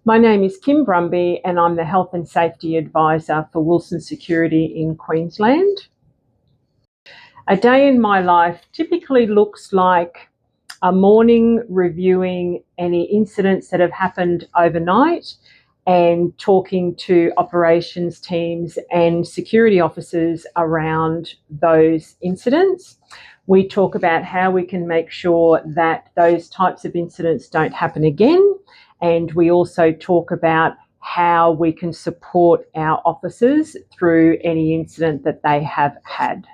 My name is Kym Brumby and I'm the Health and Safety Advisor for Wilson Security in Queensland. A day in my life typically looks like a morning reviewing any incidents that have happened overnight and talking to operations teams and security officers around those incidents. We talk about how we can make sure that those types of incidents don't happen again. And we also talk about how we can support our officers through any incident that they have had.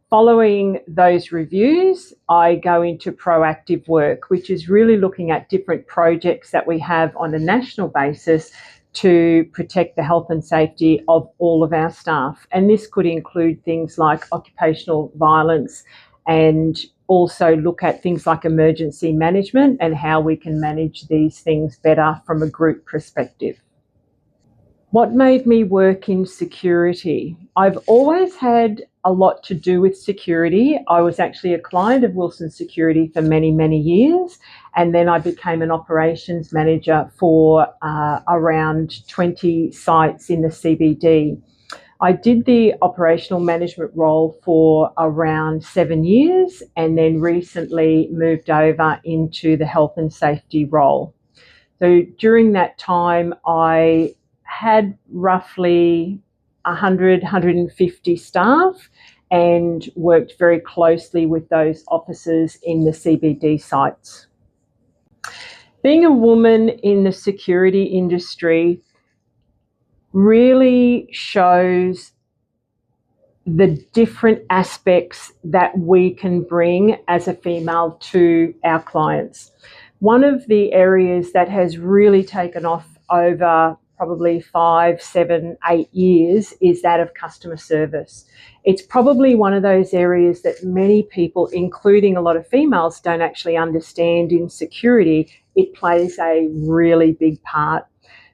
Following those reviews, I go into proactive work, which is really looking at different projects that we have on a national basis to protect the health and safety of all of our staff. And this could include things like occupational violence and also look at things like emergency management and how we can manage these things better from a group perspective. What made me work in security? I've always had a lot to do with security. I was actually a client of Wilson Security for many, many years, and then I became an operations manager for around 20 sites in the CBD. I did the operational management role for around 7 years and then recently moved over into the health and safety role. So during that time, I had roughly 150 staff and worked very closely with those officers in the CBD sites. Being a woman in the security industry really shows the different aspects that we can bring as a female to our clients. One of the areas that has really taken off over probably 5, 7, 8 years is that of customer service. It's probably one of those areas that many people, including a lot of females, don't actually understand in security. It plays a really big part.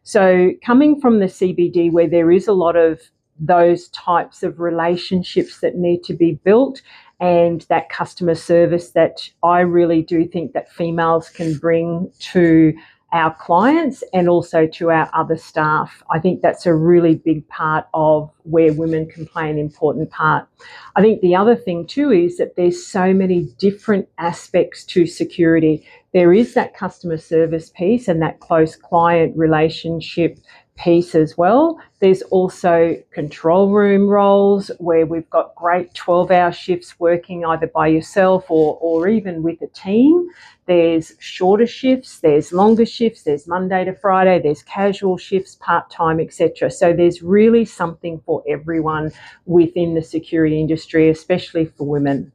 So coming from the CBD, where there is a lot of those types of relationships that need to be built and that customer service that I really do think that females can bring to our clients and also to our other staff. I think that's a really big part of where women can play an important part. I think the other thing too is that there's so many different aspects to security. There is that customer service piece and that close client relationship piece as well. There's also control room roles where we've got great 12-hour shifts working either by yourself or even with a team. There's shorter shifts, there's longer shifts, there's Monday to Friday, there's casual shifts, part-time, etc. So there's really something for everyone within the security industry, especially for women.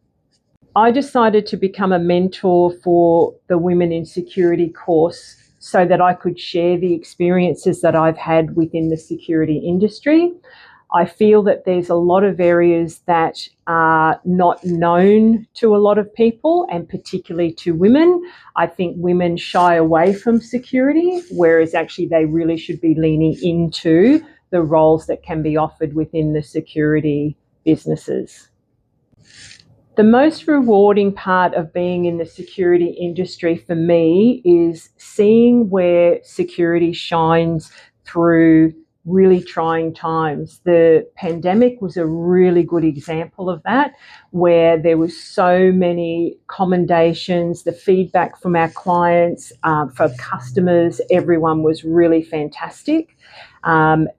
I decided to become a mentor for the Women in Security course so that I could share the experiences that I've had within the security industry. I feel that there's a lot of areas that are not known to a lot of people, and particularly to women. I think women shy away from security, whereas actually they really should be leaning into the roles that can be offered within the security businesses. The most rewarding part of being in the security industry for me is seeing where security shines through really trying times. The pandemic was a really good example of that, where there was so many commendations, the feedback from our clients, from customers, everyone was really fantastic.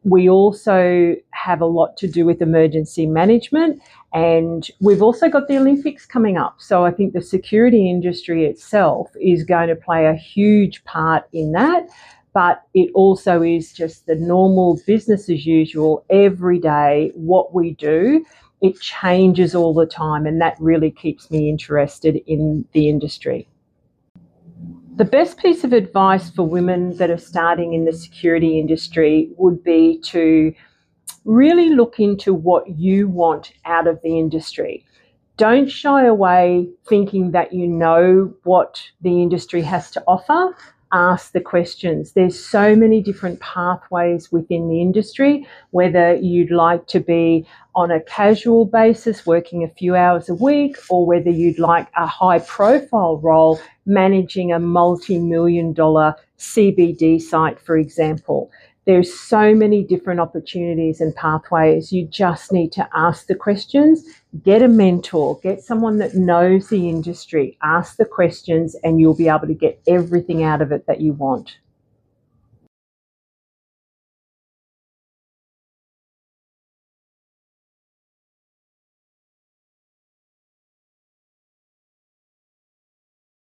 We also have a lot to do with emergency management, and we've also got the Olympics coming up. So I think the security industry itself is going to play a huge part in that, but it also is just the normal business as usual, every day, what we do. It changes all the time, and that really keeps me interested in the industry. The best piece of advice for women that are starting in the security industry would be to really look into what you want out of the industry. Don't shy away thinking that you know what the industry has to offer. ask the questions. There's so many different pathways within the industry, whether you'd like to be on a casual basis, working a few hours a week, or whether you'd like a high profile role managing a multi-million-dollar CBD site, for example. There's so many different opportunities and pathways. You just need to ask the questions, get a mentor, get someone that knows the industry, ask the questions, and you'll be able to get everything out of it that you want.